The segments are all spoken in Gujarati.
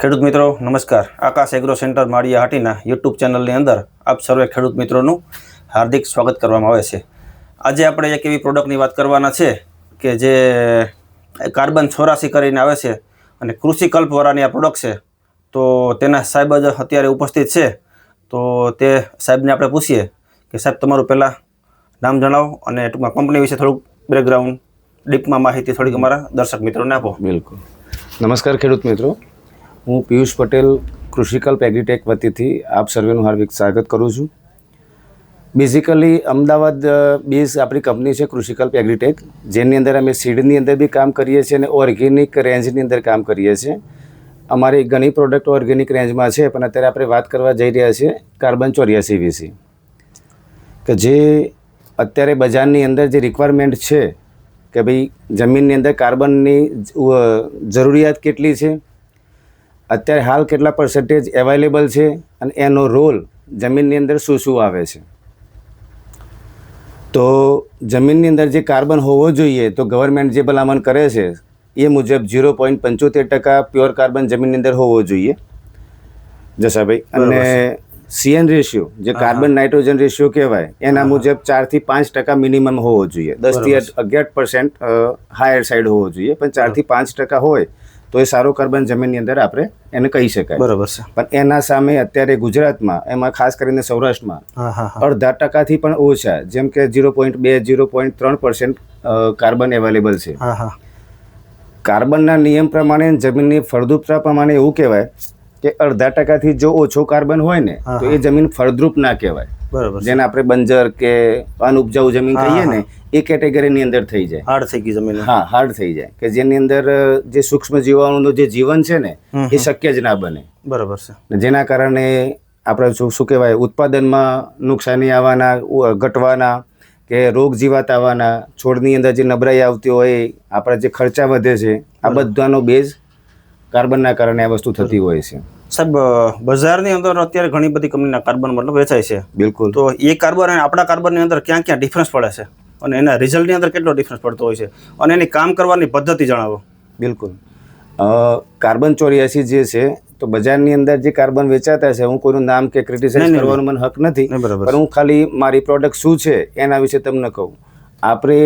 ખેડૂત મિત્રો નમસ્કાર. આકાશ agro centre Maliya Hatina YouTube ચેનલની અંદર આપ સર્વે ખેડૂત મિત્રોનું હાર્દિક સ્વાગત કરવામાં આવે છે. આજે આપણે એક એવી પ્રોડક્ટની વાત કરવાના છે કે જે કાર્બન 84 કરીને આવે છે અને કૃષિ કલ્પવાળાની આ પ્રોડક્ટ છે. તો તેના સાહેબ જ અત્યારે ઉપસ્થિત છે, તો તે સાહેબને આપણે પૂછીએ કે સાહેબ તમારું પહેલાં નામ જણાવો અને ટૂંકમાં કંપની વિશે થોડુંક બેકગ્રાઉન્ડ ડીપમાં માહિતી થોડીક અમારા દર્શક મિત્રોને આપો. બિલકુલ. નમસ્કાર ખેડૂત મિત્રો, હું પિયુષ પટેલ કૃષિકલ્પ એગ્રીટેક વતીથી આપ સર્વેનું હાર્દિક સ્વાગત કરું છું. બેઝિકલી અમદાવાદ બેઝ આપણી કંપની છે કૃષિકલ્પ એગ્રીટેક, જેની અંદર અમે સીડની અંદર બી કામ કરીએ છીએ અને ઓર્ગેનિક રેન્જની અંદર કામ કરીએ છીએ. અમારી ઘણી પ્રોડક્ટ ઓર્ગેનિક રેન્જમાં છે, પણ અત્યારે આપણે વાત કરવા જઈ રહ્યા છીએ કાર્બન 84 વિશે, કે જે અત્યારે બજારની અંદર જે રિક્વાયરમેન્ટ છે કે ભાઈ જમીનની અંદર કાર્બનની જરૂરિયાત કેટલી છે, અત્યારે હાલ કેટલા પર્સન્ટેજ અવેલેબલ છે અને એનો રોલ જમીનની અંદર શું શું આવે છે. તો જમીનની અંદર જે કાર્બન હોવો જોઈએ તો ગવર્મેન્ટ જે ભલામણ કરે છે એ મુજબ 0.75% પ્યોર કાર્બન જમીનની અંદર હોવો જોઈએ જસાભાઈ. અને CN રેશિયો જે કાર્બન નાઇટ્રોજન રેશિયો કહેવાય એના મુજબ 4 થી 5% મિનિમમ હોવો જોઈએ. 10 થી 11% હાયર સાઈડ હોવો જોઈએ, પણ 4 થી 5% હોય તો એ સારો કાર્બન જમીનની અંદર આપણે એને કહી શકાય. બરાબર છે. પણ એના સામે અત્યારે ગુજરાતમાં, એમાં ખાસ કરીને સૌરાષ્ટ્રમાં 0.5% પણ ઓછા, જેમ કે 0.2 0.3% કાર્બન અવેલેબલ છે. કાર્બનના નિયમ પ્રમાણે જમીનની ફળદ્રુપતા પ્રમાણે એવું કહેવાય કે 0.5% જો ઓછો કાર્બન હોય ને તો એ જમીન ફળદ્રુપ ના કહેવાય. બરાબર. જેને આપણે બંજર કે અનઉપજાઉ જમીન કહીએ ને એ કેટેગરીની અંદર થઈ જાય, હાર્ડ થઈ ગઈ જમીન. હા, હાર્ડ થઈ જાય, કે જેની અંદર જે સૂક્ષ્મ જીવાણુનું જે જીવન છે ને એ શક્ય જ ના બને. બરાબર છે. જેના કારણે આપણે શું કહેવાય, ઉત્પાદનમાં નુકસાની આવવાના, ઘટવાના કે રોગ જીવાત આવવાના, છોડની અંદર જે નબળાઈ આવતી હોય, આપણા જે ખર્ચા વધે છે, આ બધાનો બેઝ કાર્બનના કારણે આ વસ્તુ થતી હોય છે. સાહેબ, બજારની અંદર અત્યારે ઘણી બધી કંપનીના કાર્બન મતલબ વેચાય છે. બિલકુલ. તો એ કાર્બન અને આપણા કાર્બનની અંદર ક્યાં ક્યાં ડિફરન્સ પડે છે અને એના રિઝલ્ટની અંદર કેટલો ડિફરન્સ પડતો હોય છે અને એની કામ કરવાની પદ્ધતિ જણાવો. બિલકુલ. કાર્બન 84 જે છે, તો બજારની અંદર જે કાર્બન વેચાતા છે, હું કોઈનું નામ કે ક્રિટિસાઇઝ કરવાનો મને હક નથી, પણ હું ખાલી મારી પ્રોડક્ટ શું છે એના વિશે તમને કહું. આપણે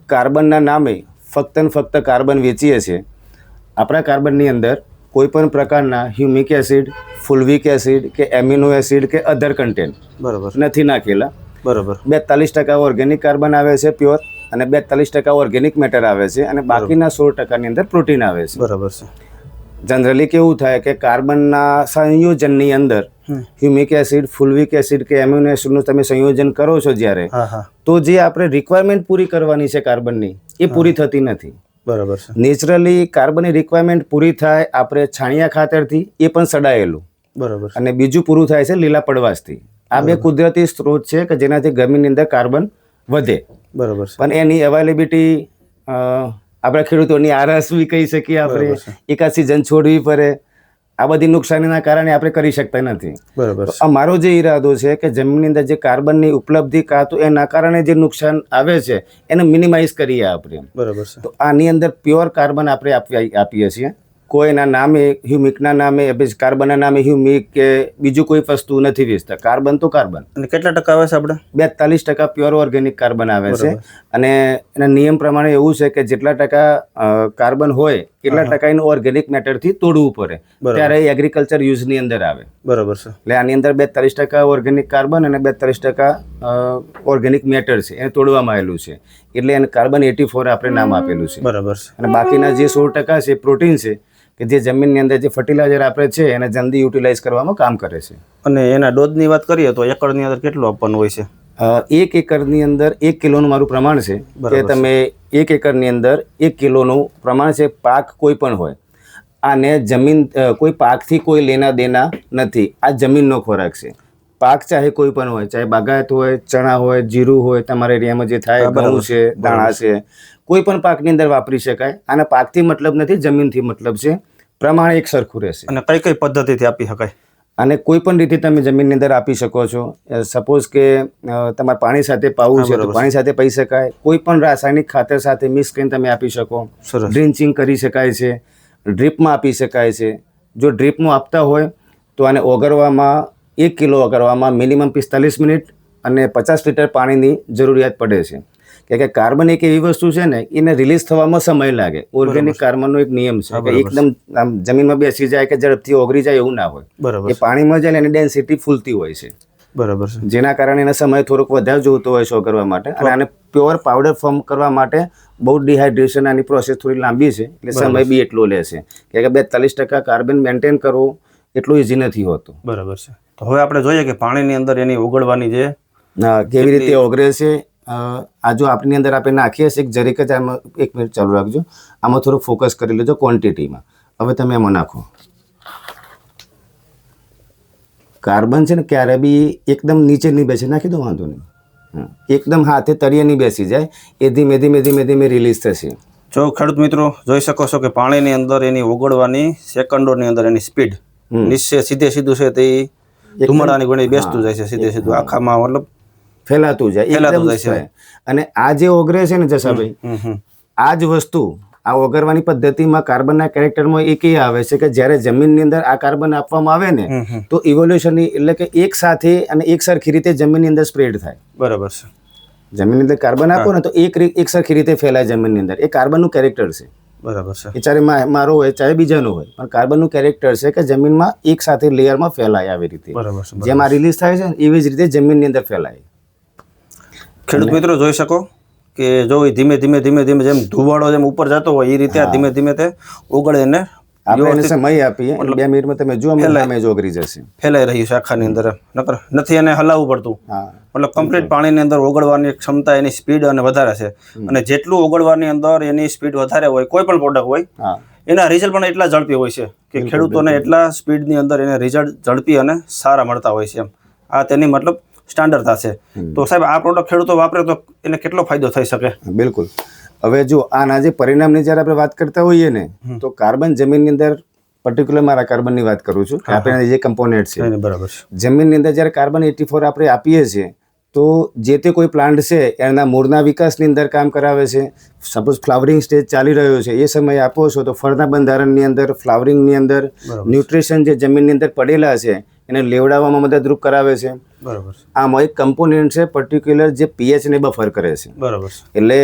કાર્બનના નામે ફક્ત ને ફક્ત કાર્બન વેચીએ છીએ. આપણા કાર્બનની અંદર કોઈ પણ પ્રકારના હ્યુમિક એસિડ, ફુલ્વિક એસિડ કે એમિનો એસિડ કે અધર કન્ટેન્ટ નથી નાખેલા. બરાબર. 42% ઓર્ગેનિક કાર્બન આવે છે પ્યોર, અને 42% ઓર્ગેનિક મેટર આવે છે, અને બાકીના 16%ની અંદર પ્રોટીન આવે છે. બરાબર છે. જનરલી કેવું થાય કે કાર્બનના સંયોજનની અંદર હ્યુમિક એસિડ, ફુલ્વિક એસિડ કે એમિનો એસિડનું તમે સંયોજન કરો છો જ્યારે, તો જે આપણે રિક્વાયરમેન્ટ પૂરી કરવાની છે કાર્બનની, એ પૂરી થતી નથી. બરાબર છે. નેચરલી કાર્બનની રિક્વાયરમેન્ટ પૂરી થાય આપણે છાણિયા ખાતરથી, એ પણ સડાયેલું. બરાબર. અને બીજું પૂરું થાય છે લીલા પડવાશથી. આ બે કુદરતી સ્ત્રોત છે કે જેનાથી જમીનની અંદર કાર્બન વધે. બરાબર. પણ એની અવેલેબિલિટી આપણા ખેડૂતોની આરસવી કહી શકીએ આપણે, એકાદ સિઝન છોડવી પડે, આ બધી નુકસાનીના કારણે આપણે કરી શકતા નથી. બરાબર. અમારો જે ઈરાદો છે કે જમીનની અંદર જે કાર્બનની ઉપલબ્ધિ કાં તો એના કારણે જે નુકસાન આવે છે એને મિનિમાઇઝ કરીએ આપણે. બરાબર છે. તો આની અંદર પ્યોર કાર્બન આપણે આપીએ છીએ. કોઈના નામે, હ્યુમિકના નામે, કાર્બનના નામે હ્યુમિક કે બીજું કોઈ વસ્તુ નથી વેચતા. કાર્બન તો કાર્બન. અને કેટલા ટકા આવે છે આપણે? 42% પ્યોર ઓર્ગેનિક કાર્બન આવે છે. અને એના નિયમ પ્રમાણે એવું છે કે જેટલા ટકા કાર્બન હોય એટલા ટકા એનું ઓર્ગેનિક મેટરથી તોડવું પડે, ત્યારે એગ્રીકલ્ચર યુઝની અંદર આવે. બરાબર છે. એટલે આની અંદર 42% ઓર્ગેનિક કાર્બન અને 42% ઓર્ગેનિક મેટર છે, એને તોડવામાં આવેલું છે, એટલે એને કાર્બન 84 આપણે નામ આપેલું છે. બરાબર છે. અને બાકીના જે 16% છે પ્રોટીન છે, કે જે જમીનની અંદર જે ફર્ટિલાઇઝર આપે છે એને જલ્દી યુટિલાઇઝ કરવામાં કામ કરે છે. અને એના ડોઝની વાત કરીએ તો એકરની અંદર કેટલું આપવાનું હોય છે? 1 એકરની અંદર 1 કિલોનું મારું પ્રમાણ છે કે તમે 1 એકરની અંદર 1 કિલોનું પ્રમાણ છે. પાક કોઈ પણ હોય, આને જમીન કોઈ પાકથી કોઈ લેના દેના નથી. આ જમીનનો ખોરાક છે. પાક ચાહે કોઈ પણ હોય, ચાહે બાગાયત હોય, ચણા હોય, જીરું હોય, તમારા એરિયામાં જે થાય, ઘઉં છે, દાણા છે, કોઈ પણ પાકની અંદર વાપરી શકાય. આને પાકથી મતલબ નથી, જમીનથી મતલબ છે. પ્રમાણ એક સરખું રહેશે. અને કઈ કઈ પદ્ધતિથી આપી શકાય? અને કોઈ પણ રીતે તમે જમીનની અંદર આપી શકો છો. સપોઝ કે તમારે પાણી સાથે પાવું છે તો પાણી સાથે પી શકાય. કોઈ પણ રાસાયણિક ખાતર સાથે મિક્સ કરીને તમે આપી શકો. ડ્રિન્ચિંગ કરી શકાય છે, ડ્રીપમાં આપી શકાય છે. જો ડ્રીપનું આપતા હોય તો આને ઓગળવામાં 1 કિલો ઓગળવામાં મિનિમમ 45 મિનિટ અને 50 લીટર પાણીની જરૂરિયાત પડે છે. કે કાર્બન એક એવી વસ્તુ છે ને એને રિલીઝ થવામાં સમય લાગે. ઓર્ગેનિક કાર્બનનો એક નિયમ છે કે એકદમ આમ જમીનમાં બેસી જાય કે ઝડપથી ઓગળી જાય એવું ના હોય. બરાબર એ પાણીમાં જાય ને એની ડેન્સિટી ફૂલતી હોય છે. બરાબર છે. જેના કારણે એને સમય થોડોક વધારે જોઈતો હોય છે ઓગળવા માટે. અને આને પ્યોર પાવડર ફોર્મ કરવા માટે બહુ ડિહાઇડ્રેશન આની પ્રોસેસ થોડી લાંબી છે એટલે સમય બી એટલો લે છે કે 42% કાર્બન મેન્ટેન કરવું એટલું ઇઝી નથી હોતું. બરાબર છે. તો હવે આપણે જોઈએ કે પાણીની અંદર એની ઓગળવાની જે કેવી રીતે ઓગળે છે. આ જો આપણી અંદર આપણે નાખીએ છીએ એક જરીક જ આમાં 1 મિનિટ ચાલુ રાખજો. આમાં થોડું ફોકસ કરી લેજો ક્વોન્ટિટીમાં. હવે તમે આમાં નાખો. કાર્બન છે ને ક્યારે બી એકદમ નીચે નહીં બેસે, નાખી દો વાંધો નહીં. એકદમ હાથે તળિયે નહીં બેસી જાય, એ ધીમે ધીમે ધીમે ધીમે રિલીઝ થશે. જો ખેડૂત મિત્રો જોઈ શકો છો કે પાણીની અંદર એની ઓગળવાની સેકન્ડોની અંદર એની સ્પીડ નિશ્ચય સીધું છે તે ધુમાડાની ગણી બેસતું જાય છે સીધું આખામાં મતલબ ફેલાતું જાય. અને આ જે ઓગળે છે ને જસાભાઈ, આ જ વસ્તુ આ ઓગળવાની પદ્ધતિમાં કાર્બનના કેરેક્ટરમાં એક એ આવે છે કે જ્યારે જમીનની અંદર આ કાર્બન આપવામાં આવે ને તો ઇવોલ્યુશન એટલે કે એક સાથે અને એક સરખી રીતે જમીનની અંદર સ્પ્રેડ થાય. બરાબર છે. જમીનની અંદર કાર્બન આપો ને તો એક સરખી રીતે ફેલાય જમીનની અંદર. એ કાર્બનનું કેરેક્ટર છે. બરાબર છે. એ ચારે મારો હોય ચાહે બીજાનો હોય, પણ કાર્બનનું કેરેક્ટર છે કે જમીનમાં એક સાથે લેયરમાં ફેલાય આવી રીતે. બરાબર છે. જેમ આ રિલીઝ થાય છે એવી જ રીતે જમીનની અંદર ફેલાય. ખેડૂત મિત્રો જોઈ શકો કે જો ધીમે ધીમે ધીમે ધીમે જેમ ધુવાડો જેમ ઉપર જતો હોય એ રીતે ધીમે ધીમે તે ઓગળે ને આપણે એને સમય આપીએ 2 મિનિટમાં તમે જુઓ ડેમેજ ઓગળી જશે. ફેલાઈ રહ્યું છે આખાની અંદર, નકર નથી એને હલાવવું પડતું. મતલબ કમ્પ્લીટ પાણીની અંદર ઓગળવાની ક્ષમતા એની સ્પીડ અને વધારે છે. અને જેટલું ઓગળવાની અંદર એની સ્પીડ વધારે હોય કોઈ પણ પ્રોડક્ટ હોય એના રિઝલ્ટ પણ એટલા ઝડપી હોય છે કે ખેડૂતોને એટલા સ્પીડની અંદર એને રિઝલ્ટ ઝડપી અને સારા મળતા હોય છે. એમ આ તેની મતલબ સ્ટાન્ડર્ડ થશે. તો સાહેબ આ પ્રોડક્ટ ખેડૂતો વાપરે તો એને કેટલો ફાયદો થઈ શકે? બિલકુલ. હવે જો આના જે પરિણામની જ્યારે આપણે વાત કરતા હોઈએ ને તો કાર્બન જમીનની અંદર, પર્ટિક્યુલર મારા કાર્બનની વાત કરું છું કે આપણે જે કમ્પોનેન્ટ છે બરાબર છે, જમીનની અંદર જ્યારે કાર્બન 84 આપણે આપીએ છીએ તો જે તે કોઈ પ્લાન્ટ છે એના મૂળના વિકાસની અંદર કામ કરાવે છે. સપોઝ ફ્લાવરિંગ સ્ટેજ ચાલી રહ્યો છે એ સમયે આપો છો તો ફળના બંધારણની અંદર, ફ્લાવરિંગની અંદર ન્યુટ્રિશન જે જમીનની અંદર પડેલા છે એને લેવડાવવામાં મદદરૂપ કરાવે છે. બરાબર. આમાં એક કમ્પોનેન્ટ છે પર્ટિક્યુલર જે પીએચ ને બફર કરે છે. બરાબર. એટલે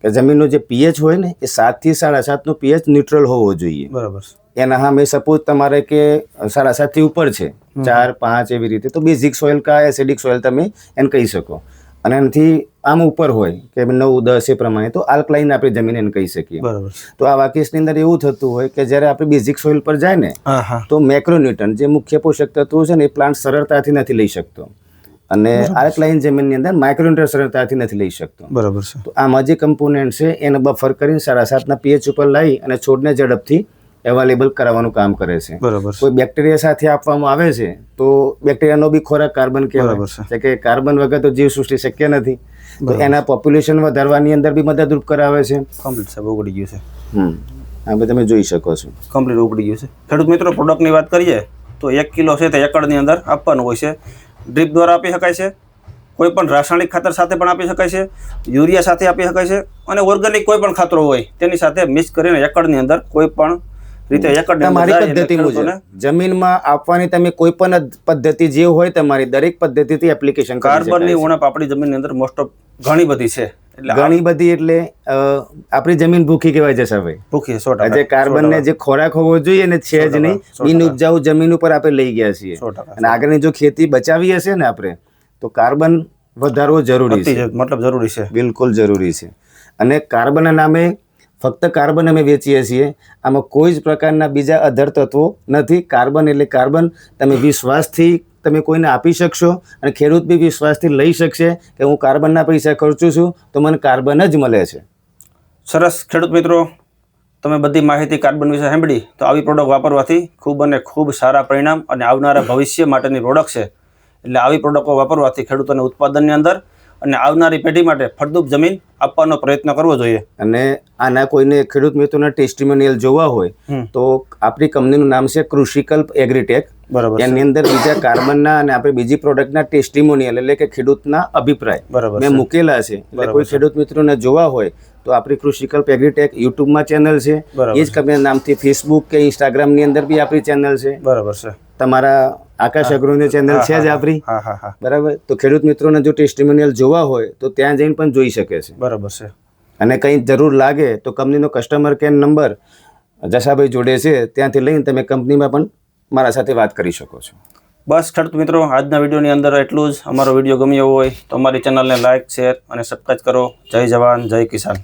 કે જમીનનો જે પીએચ હોય ને એ 7 થી 7.5 નો પીએચ ન્યુટ્રલ હોવો જોઈએ. બરાબર. એના સામે સપોઝ તમારે કે 7.5 થી ઉપર છે, 4, 5 એવી રીતે, તો બેઝિક સોઇલ કા એસિડિક સોઇલ તમે એને કહી શકો. અને એનાથી આમ ઉપર હોય કે 9, 10 એ પ્રમાણે તો આલ્કલાઇન આપણે જમીન એને કહી શકીએ. બરાબર. તો આ વાક્યની અંદર એવું થતું હોય કે જ્યારે આપણે બેઝિક સોઇલ પર જાય ને તો મેક્રોન્યુટ્રન જે મુખ્ય પોષક તત્વો છે ને એ પ્લાન્ટ સરળતાથી નથી લઈ શકતો. અને આલ્કલાઇન જમીનની અંદર માઇક્રોન્યુટ્રન સરળતાથી નથી લઈ શકતો. બરાબર છે. તો આમાં જે કમ્પોનેન્ટ છે એને બફર કરીને 7.5 ના પીએચ ઉપર લાવી અને છોડને ઝડપથી અવેલેબલ કરાવવાનું કામ કરે છે. બરાબર. કોઈ બેક્ટેરિયા સાથે આપવામાં આવે છે તો બેક્ટેરિયાનો બી ખોરાક કાર્બન કહેવાય કે કાર્બન વગર તો જીવસૃષ્ટિ શક્ય નથી. તો એના પોપ્યુલેશન વધારવાની અંદર બી મદદરૂપ કરાવે છે. કમ્પ્લીટ સાહેબ ઓગળી ગયું છે. આ બધું તમે જોઈ શકો છો. કમ્પ્લીટ ઓગળી ગયું છે. ખેડૂત મિત્રો પ્રોડક્ટની વાત કરીએ તો 1 કિલો છે તે એકડની અંદર આપવાનું હોય છે. ડ્રીપ દ્વારા આપી શકાય છે, કોઈ પણ રાસાયણિક ખાતર સાથે પણ આપી શકાય છે, યુરિયા સાથે આપી શકાય છે, અને ઓર્ગેનિક કોઈ પણ ખાતરો હોય તેની સાથે મિક્સ કરીને એકડની અંદર કોઈ પણ રીતે એકડની તમારી પદ્ધતિ મુજબ જમીનમાં આપવાની તમે કોઈ પણ પદ્ધતિ જે હોય તમારી દરેક પદ્ધતિથી એપ્લિકેશન કાર્બનની ઉણપ આપણી જમીનની અંદર મોસ્ટ ઓફ ઘણી બધી છે. ઘણી બધી એટલે આપણી જમીન ભૂખી કહેવાય છે સાહેબ. ભૂખી 100%. જે કાર્બનને જે ખોરાક હોવો જોઈએ ને છે જ નહીં. બિન ઉપજાઉ જમીન ઉપર આપણે લઈ ગયા છીએ. અને આગળની જો ખેતી બચાવી હશે ને આપણે તો કાર્બન વધારવો જરૂરી છે. મતલબ જરૂરી છે. બિલકુલ જરૂરી છે. અને કાર્બનના નામે ફક્ત કાર્બન અમે વેચીએ છીએ, આમાં કોઈ જ પ્રકારના બીજા અધર તત્વો નથી. કાર્બન એટલે કાર્બન. તમે વિશ્વાસથી તમે કોઈને આપી શકશો અને ખેડૂત બી વિશ્વાસથી લઈ શકશે કે હું કાર્બનના પૈસા ખર્ચું છું તો મને કાર્બન જ મળે છે. સરસ. ખેડૂત મિત્રો તમે બધી માહિતી કાર્બન વિશે સાંભળી તો આવી પ્રોડક્ટ વાપરવાથી ખૂબ અને ખૂબ સારા પરિણામ અને આવનારા ભવિષ્ય માટેની પ્રોડક્ટ છે. એટલે આવી પ્રોડક્ટો વાપરવાથી ખેડૂતોને ઉત્પાદનની અંદર અને આવનારી પેઢી માટે ફળદ્રુપ જમીન આપવાનો પ્રયત્ન કરવો જોઈએ. અને આના કોઈને ખેડૂત મિત્રોના ટેસ્ટિમોનિયલ જોવા હોય તો આપણી કંપનીનું નામ છે કૃષિકલ્પ એગ્રીટેક. બરાબર. એની અંદર બીજા કાર્બનના અને આપણે બીજી પ્રોડક્ટના ટેસ્ટિમોનિયલ એટલે કે ખેડૂતના અભિપ્રાય મેં મૂકેલા છે. એટલે કોઈ ખેડૂત મિત્રોને જોવા હોય તો આપણી કૃષિકલ્પ એગ્રીટેક યુટ્યુબમાં ચેનલ છે, બરાબર. એ જ કંપનીના નામથી ફેસબુક કે ઇન્સ્ટાગ્રામની અંદર બી આપણી ચેનલ છે. બરાબર છે. તમારા આકાશ એગ્રોની ચેનલ છે જ આપણી. હા હા હા, બરાબર. તો ખેડૂત મિત્રોને જો ટેસ્ટિમોનિયલ જોવા હોય તો ત્યાં જઈને પણ જોઈ શકે છે. બરાબર છે. અને કંઈ જરૂર લાગે તો કંપનીનો કસ્ટમર કેર નંબર જશાભાઈ જોડે છે, ત્યાંથી લઈને તમે કંપનીમાં પણ મારા સાથે વાત કરી શકો છો. બસ ખેડૂત મિત્રો, આજના વિડીયોની અંદર એટલું જ. અમારો વિડીયો ગમ્યો હોય તો અમારી ચેનલને લાઇક, શેર અને સબસ્ક્રાઈબ કરો. જય જવાન, જય કિસાન.